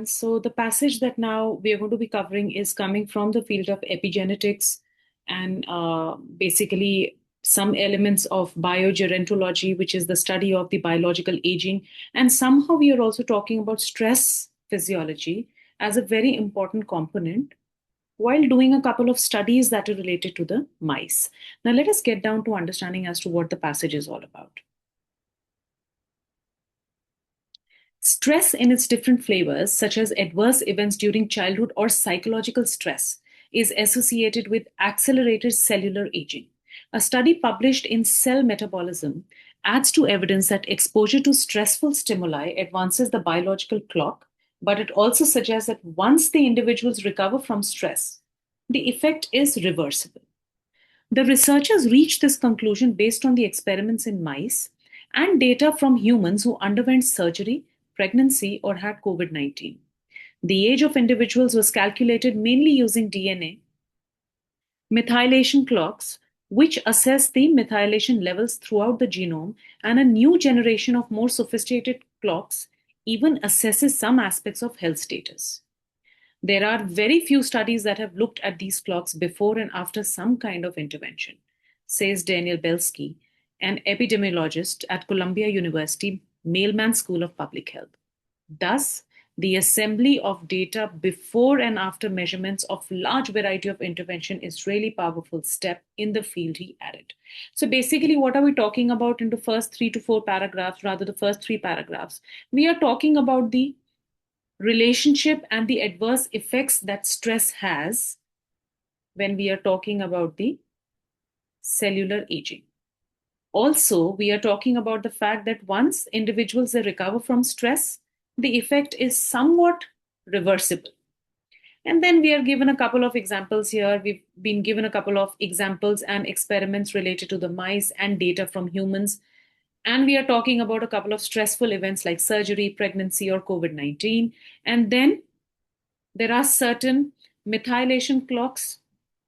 So the passage that now we are going to be covering is coming from the field of epigenetics and basically some elements of biogerontology, which is the study of the biological aging. And somehow we are also talking about stress physiology as a very important component while doing a couple of studies that are related to the mice. Now let us get down to understanding as to what the passage is all about. Stress in its different flavors, such as adverse events during childhood or psychological stress, is associated with accelerated cellular aging. A study published in Cell Metabolism adds to evidence that exposure to stressful stimuli advances the biological clock, but it also suggests that once the individuals recover from stress, the effect is reversible. The researchers reached this conclusion based on the experiments in mice and data from humans who underwent surgery, pregnancy, or had COVID 19. The age of individuals was calculated mainly using DNA methylation clocks, which assess the methylation levels throughout the genome, and a new generation of more sophisticated clocks even assesses some aspects of health status. There are very few studies that have looked at these clocks before and after some kind of intervention, says Daniel Belsky, an epidemiologist at Columbia University Mailman School of Public Health. Thus, the assembly of data before and after measurements of large variety of intervention is really powerful step in the field, he added. So basically, what are we talking about in the first 3 to 4 paragraphs, rather the first 3 paragraphs? We are talking about the relationship and the adverse effects that stress has when we are talking about the cellular aging. Also, we are talking about the fact that once individuals recover from stress, the effect is somewhat reversible. And then we are given a couple of examples here. We've been given a couple of examples and experiments related to the mice and data from humans. And we are talking about a couple of stressful events like surgery, pregnancy, or COVID 19. And then there are certain methylation clocks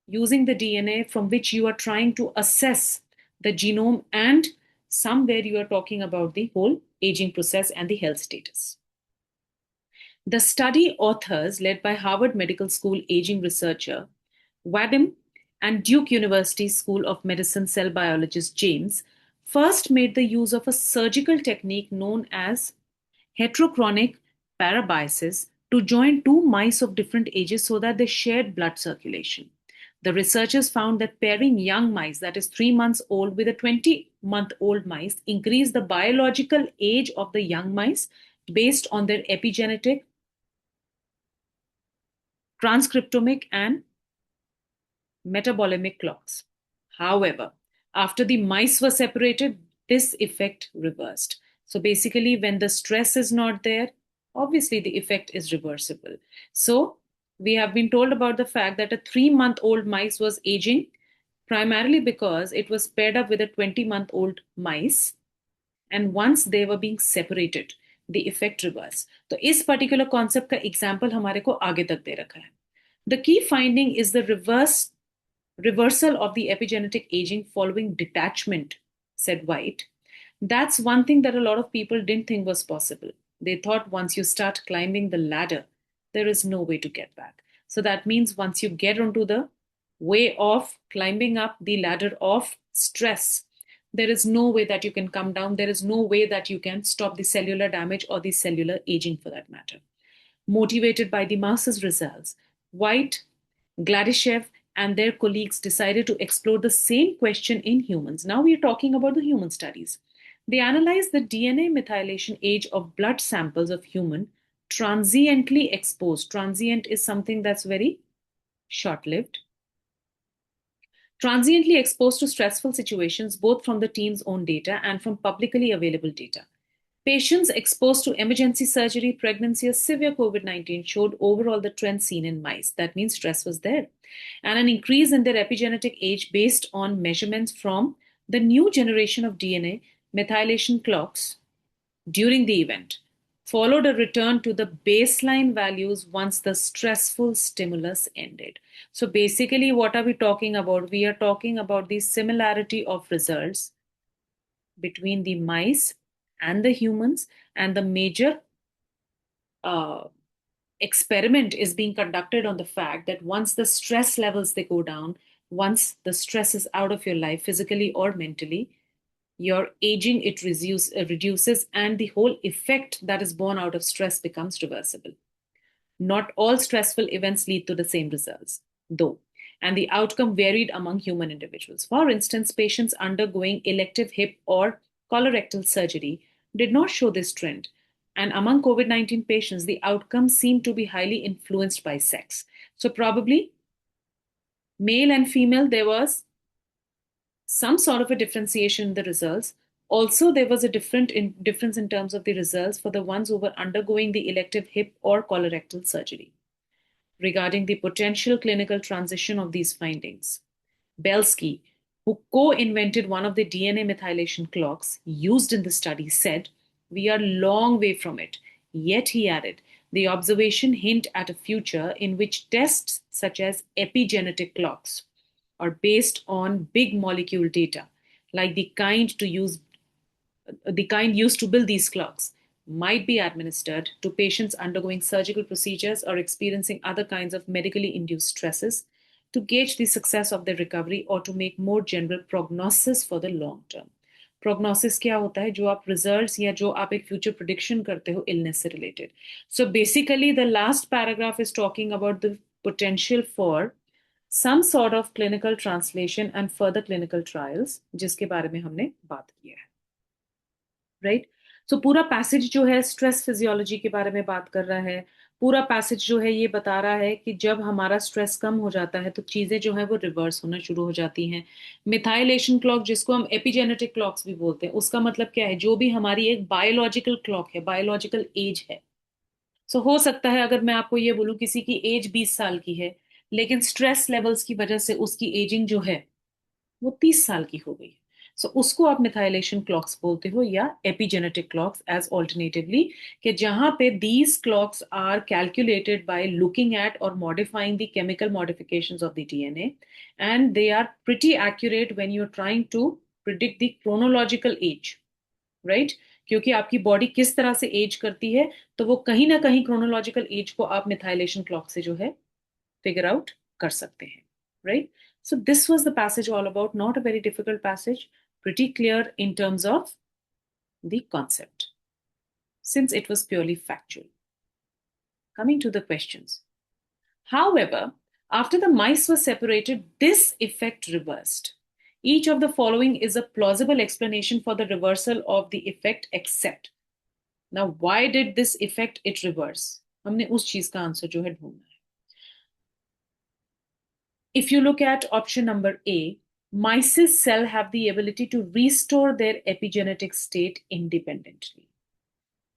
using the DNA from which you are trying to assess the genome, and somewhere you are talking about the whole aging process and the health status. The study authors, led by Harvard Medical School aging researcher Vadim and Duke University School of Medicine cell biologist James, first made the use of a surgical technique known as heterochronic parabiosis to join two mice of different ages so that they shared blood circulation. The researchers found that pairing young mice, that is 3 months old, with a 20-month-old mice increased the biological age of the young mice based on their epigenetic, transcriptomic, and metabolomic clocks. However, after the mice were separated, this effect reversed. So basically, when the stress is not there, obviously the effect is reversible. So we have been told about the fact that a 3-month-old mice was aging primarily because it was paired up with a 20-month-old mice, and once they were being separated, the effect reversed. तो इस particular concept का example हमारे को आगे तक दे रखा है. The key finding is the reversal of the epigenetic aging following detachment, said White. That's one thing that a lot of people didn't think was possible. They thought once you start climbing the ladder, there is no way to get back. So that means once you get onto the way of climbing up the ladder of stress, there is no way that you can come down. There is no way that you can stop the cellular damage or the cellular aging for that matter. Motivated by the mouse's results, White, Gladyshev, and their colleagues decided to explore the same question in humans. Now we are talking about the human studies. They analyzed the DNA methylation age of blood samples of human transiently exposed. Transient is something that's very short lived. Transiently exposed to stressful situations, both from the team's own data and from publicly available data. Patients exposed to emergency surgery, pregnancy, or severe COVID 19 showed overall the trend seen in mice. That means stress was there. And an increase in their epigenetic age based on measurements from the new generation of DNA methylation clocks during the event, followed a return to the baseline values once the stressful stimulus ended. So basically, what are we talking about? We are talking about the similarity of results between the mice and the humans, and the major uh, experiment is being conducted on the fact that once the stress levels they go down, once the stress is out of your life physically or mentally, your aging it reduces, and the whole effect that is born out of stress becomes reversible. Not all stressful events lead to the same results, though, and the outcome varied among human individuals. For instance, patients undergoing elective hip or colorectal surgery did not show this trend. And among COVID 19 patients, the outcomes seem to be highly influenced by sex. So, probably male and female, there was some sort of a differentiation in the results. Also, there was a difference in terms of the results for the ones who were undergoing the elective hip or colorectal surgery. Regarding the potential clinical transition of these findings, Belsky, who co-invented one of the DNA methylation clocks used in the study, said, "We are long way from it." Yet, he added, the observation hint at a future in which tests such as epigenetic clocks are based on big molecule data, like the kind used to build these clocks, might be administered to patients undergoing surgical procedures or experiencing other kinds of medically induced stresses to gauge the success of their recovery or to make more general prognosis for the long term. Prognosis क्या होता है? जो आप results या जो आप एक future prediction करते हो इलनेस से related. So basically the last paragraph is talking about the potential for some sort of clinical translation and further clinical trials जिसके बारे में हमने बात किया है. राइट. सो पूरा पैसेज जो है स्ट्रेस फिजियोलॉजी के बारे में बात कर रहा है. पूरा पैसेज जो है ये बता रहा है कि जब हमारा स्ट्रेस कम हो जाता है तो चीजें जो है वो रिवर्स होना शुरू हो जाती हैं. मिथाइलेशन क्लॉक, जिसको हम एपिजेनेटिक क्लॉक्स भी बोलते हैं, उसका मतलब क्या है? जो भी हमारी एक बायोलॉजिकल क्लॉक है, बायोलॉजिकल एज है. सो हो सकता है अगर मैं आपको ये बोलूं किसी की एज 20 साल की है, लेकिन स्ट्रेस लेवल्स की वजह से उसकी एजिंग जो है वो 30 साल की हो गई. सो उसको आप मिथाइलेशन क्लॉक्स बोलते हो या एपिजेनेटिक क्लॉक्स एज ऑल्टरनेटिवली, कि जहां पे these clocks are calculated by looking at और modifying the chemical modifications of the DNA, and they are pretty accurate when you are trying to predict the chronological age. Right. क्योंकि आपकी body किस तरह से as करती है, तो वो कहीं ना कहीं क्रोनोलॉजिकल एज को आप मिथाइलेशन क्लॉक से जो है फिगर आउट कर सकते हैं. Right. So this was the passage all about, not a very difficult passage, pretty clear in terms of the concept, since it was purely factual. Coming to the questions. However, after the mice were separated, this effect reversed. Each of the following is a plausible explanation for the reversal of the effect except. Now, why did this effect it reverse? हमने उस चीज का answer जो है ढूंढना है. If you look at option number A, mice's cell have the ability to restore their epigenetic state independently.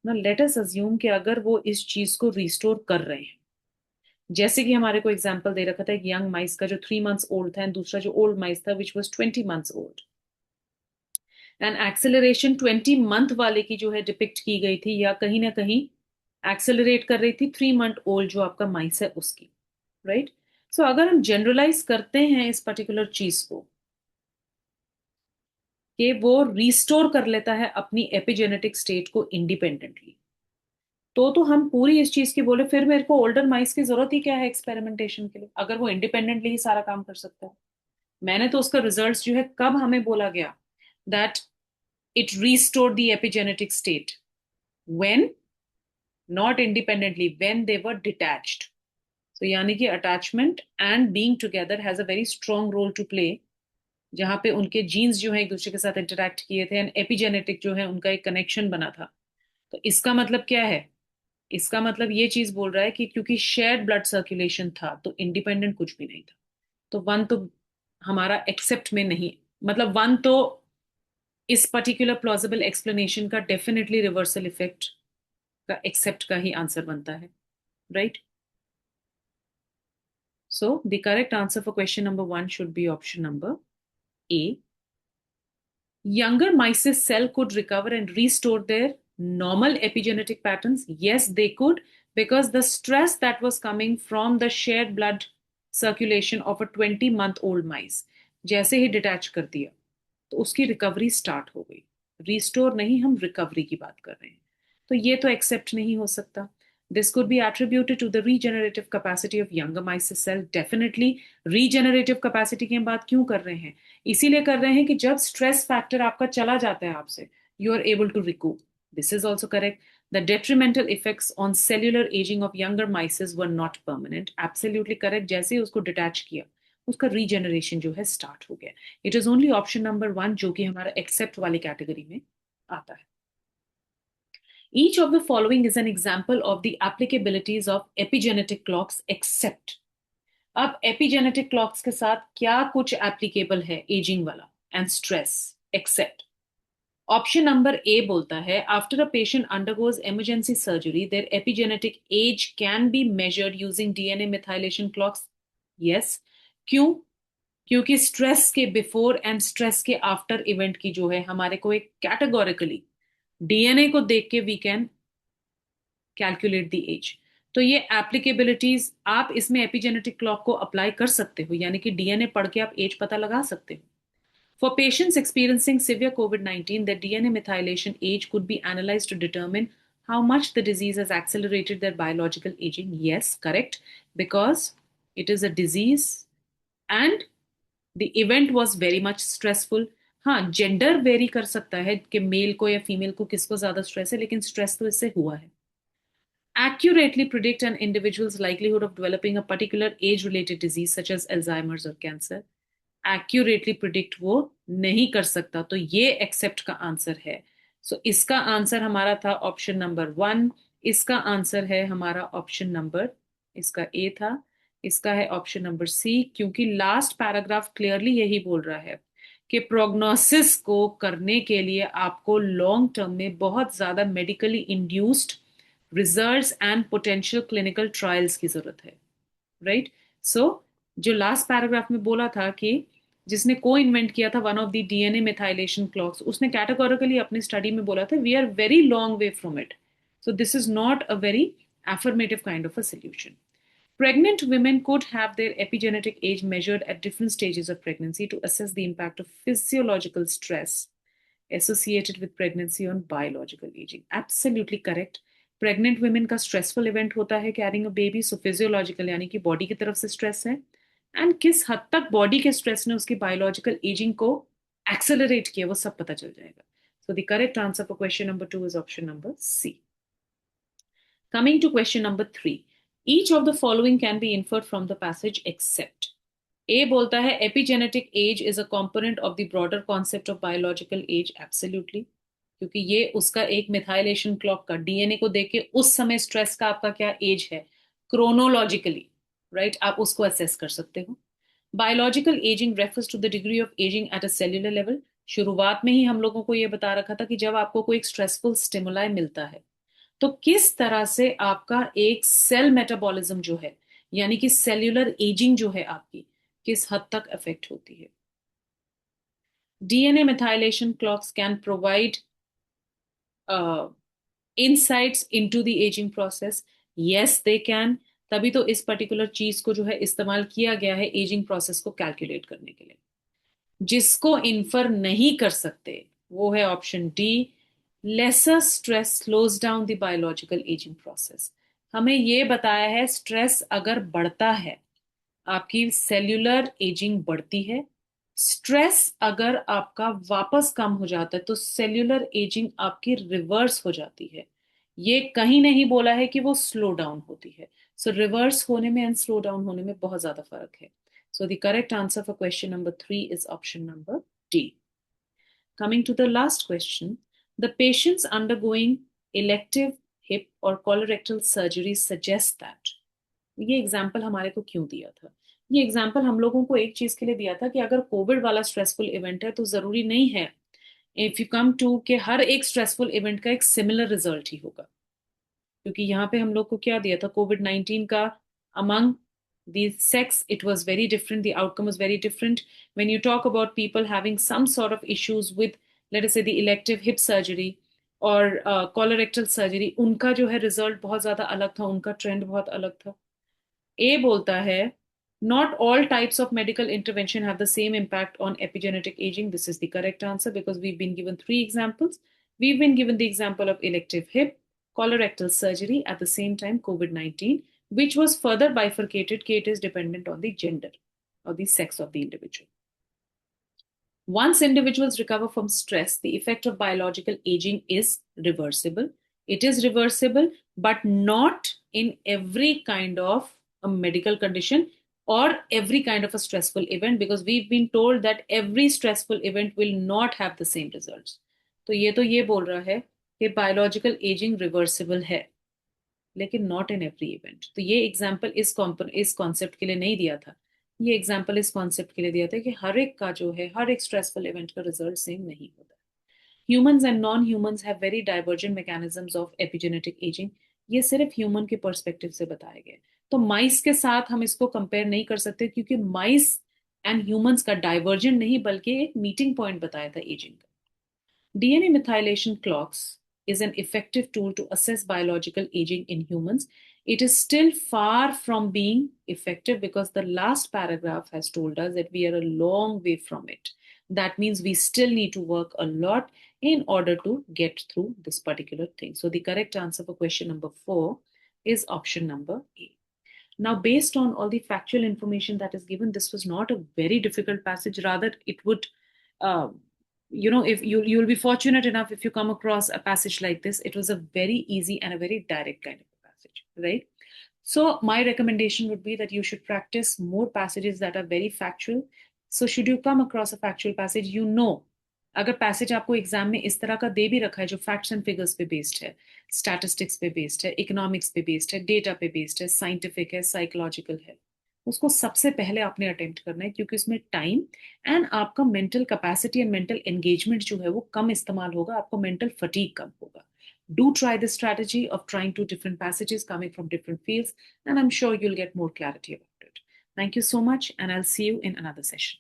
Now let us assume कि अगर वो इस चीज को रिस्टोर कर रहे हैं, जैसे कि हमारे को एग्जांपल दे रखा था एक यंग माइस का जो 3 months ओल्ड था, एंड दूसरा जो ओल्ड माइस था which was 20 months old, and acceleration 20 month वाले की जो है डिपिक्ट की गई थी, या कहीं ना कहीं एक्सेलरेट कर रही थी 3 month ओल्ड जो आपका माइस है उसकी. राइट. सो अगर हम जनरलाइज करते हैं इस पर्टिकुलर चीज को कि वो रिस्टोर कर लेता है अपनी एपिजेनेटिक स्टेट को इंडिपेंडेंटली, तो हम पूरी इस चीज की बोले फिर मेरे को ओल्डर माइस की जरूरत ही क्या है एक्सपेरिमेंटेशन के लिए, अगर वो इंडिपेंडेंटली ही सारा काम कर सकता है. मैंने तो उसका रिजल्ट्स जो है कब हमें बोला गया that it restored the epigenetic state, when, not independently, when they were detached. तो यानी कि attachment and being together has a very strong role to play, जहां पे उनके जीन्स जो है एक दूसरे के साथ इंटरेक्ट किए थे, एंड एपिजेनेटिक जो है उनका एक कनेक्शन बना था. तो इसका मतलब क्या है? इसका मतलब ये चीज बोल रहा है कि क्योंकि शेयर्ड ब्लड सर्कुलेशन था तो इंडिपेंडेंट कुछ भी नहीं था. तो वन तो हमारा एक्सेप्ट में नहीं, मतलब वन तो इस पर्टिकुलर प्लॉजिबल एक्सप्लेनेशन का डेफिनेटली रिवर्सल इफेक्ट का एक्सेप्ट का ही आंसर बनता है. Right. So the correct answer for question number 1 should be option number A. Younger mice's cell could recover and restore their normal epigenetic patterns. Yes, they could, because the stress that was coming from the shared blood circulation of a 20-month-old mice, जैसे ही detach कर दिया तो उसकी recovery start हो गई. Restore नहीं, हम recovery की बात कर रहे हैं. तो ये तो एक्सेप्ट नहीं हो सकता. This could be attributed to the regenerative capacity of younger mice cell. Definitely regenerative capacity की हम बात क्यों कर रहे हैं? इसीलिए कर रहे हैं कि जब स्ट्रेस फैक्टर आपका चला जाता है आपसे, you are able to recoup. This is also correct. The detrimental effects on cellular aging of younger mice were not permanent. Absolutely correct. जैसे ही उसको डिटैच किया, उसका रीजेनरेशन जो है स्टार्ट हो गया. It is only option number 1 जो कि हमारा एक्सेप्ट वाली कैटेगरी में आता है. Each of the following is an example of the applicabilities of epigenetic clocks except. अब epigenetic clocks के साथ क्या कुछ applicable है aging वाला and stress except. Option number A बोलता है after a patient undergoes emergency surgery, their epigenetic age can be measured using DNA methylation clocks. Yes. क्यों? क्योंकि स्ट्रेस के बिफोर एंड स्ट्रेस के आफ्टर इवेंट की जो है हमारे को एक कैटेगोरिकली डीएनए को देख के we can calculate the age. तो ये एप्लीकेबिलिटीज आप इसमें एपिजेनेटिक क्लॉक को अप्लाई कर सकते हो, यानी कि डीएनए पढ़ के आप एज पता लगा सकते हो. For patients experiencing severe COVID-19, their DNA methylation age could be analyzed to determine how much the disease has accelerated their biological aging. Yes, correct, because it is a disease and the event was very much stressful. हाँ, gender very कर सकता है कि mail को या female को किसको ज्यादा स्ट्रेस है, लेकिन स्ट्रेस तो इससे हुआ है. Accurately predict an individual's likelihood of developing a particular age-related disease such as Alzheimer's or cancer. Accurately predict वो नहीं कर सकता, तो ये एक्सेप्ट का आंसर है. सो इसका आंसर हमारा था ऑप्शन नंबर 1. इसका आंसर है हमारा ऑप्शन नंबर, इसका ए था, इसका है ऑप्शन नंबर सी, क्योंकि लास्ट पैराग्राफ क्लियरली यही बोल रहा है कि प्रोग्नोसिस को करने के लिए आपको लॉन्ग टर्म में बहुत ज्यादा medically induced results and potential clinical trials की जरूरत है. राइट. सो जो लास्ट पैराग्राफ में बोला था कि जिसने को इन्वेंट किया था one of the DNA methylation clocks, उसने कैटेगोरिकली अपनी स्टडी में बोला था we are very long way from it. So this is not a very affirmative kind of a solution. Pregnant women could have their epigenetic age measured at different stages of pregnancy to assess the impact of physiological stress associated with pregnancy on biological aging. Absolutely correct. Pregnant women का stressful event होता है carrying a baby, so physiological यानी कि body की तरफ से stress है, and किस हद तक बॉडी के स्ट्रेस ने उसकी बायोलॉजिकल एजिंग को एक्सेलरेट किया वो सब पता चल जाएगा. So the correct answer for question number 2 is option number C. Coming to question number 3, each of the following can be inferred from the passage except. A बोलता है epigenetic age is a component of the broader concept of biological age. Absolutely, क्योंकि ये उसका एक methylation clock का DNA को देख के उस समय स्ट्रेस का आपका क्या एज है क्रोनोलॉजिकली, राइट, आप उसको असेस कर सकते हो. Biological ageing refers to the degree of ageing at a cellular level. शुरुआत में ही हम लोगों को ये बता रखा था कि जब आपको कोई एक स्ट्रेसफुल स्टिमुलाई मिलता है तो किस तरह से आपका एक सेल मेटाबॉलिज्म जो है, यानी कि सेल्यूलर एजिंग जो है आपकी, किस हद तक अफेक्ट होती है. DNA methylation clocks can provide insights into the aging process. Yes, they can. तभी तो इस पर्टिकुलर चीज को जो है इस्तेमाल किया गया है एजिंग प्रोसेस को कैलकुलेट करने के लिए. जिसको इन्फर नहीं कर सकते वो है option D, lesser stress slows down the biological ageing process. हमें ये बताया है स्ट्रेस अगर बढ़ता है आपकी सेल्यूलर एजिंग बढ़ती है, स्ट्रेस अगर आपका वापस कम हो जाता है तो सेल्यूलर एजिंग आपकी रिवर्स हो जाती है. ये कहीं नहीं बोला है कि वो स्लो डाउन होती है. सो रिवर्स होने में एंड स्लो डाउन होने में बहुत ज्यादा फर्क है. So the correct answer for question number 3 is option number D. Coming to the last question, the patients undergoing elective hip or colorectal surgery suggest that. ये एग्जाम्पल हमारे को क्यों दिया था? ये एग्जाम्पल हम लोगों को एक चीज के लिए दिया था कि अगर कोविड वाला स्ट्रेसफुल इवेंट है तो जरूरी नहीं है इफ यू कम टू कि हर एक स्ट्रेसफुल इवेंट का एक सिमिलर रिजल्ट ही होगा. क्योंकि यहाँ पे हम लोग को क्या दिया था कोविड-19 का, among the sex it was very different, the outcome was very different. When you talk about people having some sort of issues with, let us say, the elective hip surgery or colorectal surgery, उनका जो है result बहुत ज्यादा अलग था, उनका trend बहुत अलग था. ए बोलता है not all types of medical intervention have the same impact on epigenetic aging. This is the correct answer because we've been given 3 examples. We've been given the example of elective hip, colorectal surgery, at the same time COVID-19, which was further bifurcated. It is dependent on the gender or the sex of the individual. Once individuals recover from stress, the effect of biological aging is reversible. It is reversible, but not in every kind of a medical condition or every kind of a stressful event, because we've been told that every stressful event will not have the same results. तो ये बोल रहा है कि biological aging reversible है, लेकिन not in every event. तो ये एग्जाम्पल इस कॉन्सेप्ट के लिए नहीं दिया था. ये एग्जाम्पल इस कॉन्सेप्ट के लिए दिया था कि हर एक का जो है, हर एक स्ट्रेसफुल इवेंट का रिजल्ट सेम नहीं होता. Humans and non humans have very divergent mechanisms of epigenetic ageing. ये सिर्फ ह्यूमन के पर्सपेक्टिव से बताए गए. तो माइस के साथ हम इसको कंपेयर नहीं कर सकते, क्योंकि माइस एंड ह्यूमंस का डाइवर्जेंट नहीं बल्कि एक मीटिंग पॉइंट बताया था एजिंग का. DNA methylation clocks is an effective tool to assess biological aging in humans. It is still far from being effective because the last paragraph has told us that we are a long way from it. That means we still need to work a lot in order to get through this particular thing. So the correct answer for question number 4 is option number A. Now, based on all the factual information that is given, this was not a very difficult passage. Rather, it would, uh, if you'll be fortunate enough if you come across a passage like this. It was a very easy and a very direct kind of a passage, right? So my recommendation would be that you should practice more passages that are very factual. So should you come across a factual passage, अगर passage आपको exam में इस तरह का दे भी रखा है जो फैक्ट्स एंड फिगर्स पे बेस्ड है, स्टैटिस्टिक्स पे बेस्ड है, इकोनॉमिक्स पे बेस्ड है, डेटा पे बेस्ड है, साइंटिफिक है, साइकोलॉजिकल है, उसको सबसे पहले आपने अटेम्प्ट करना है, क्योंकि उसमें टाइम एंड आपका mental capacity and mental engagement जो है वो कम इस्तेमाल होगा, आपको मेंटल फटीग कम होगा. Do try this strategy of trying two different passages coming from different fields, and I'm sure you'll get more clarity about it. Thank you so much, and I'll see you in another session.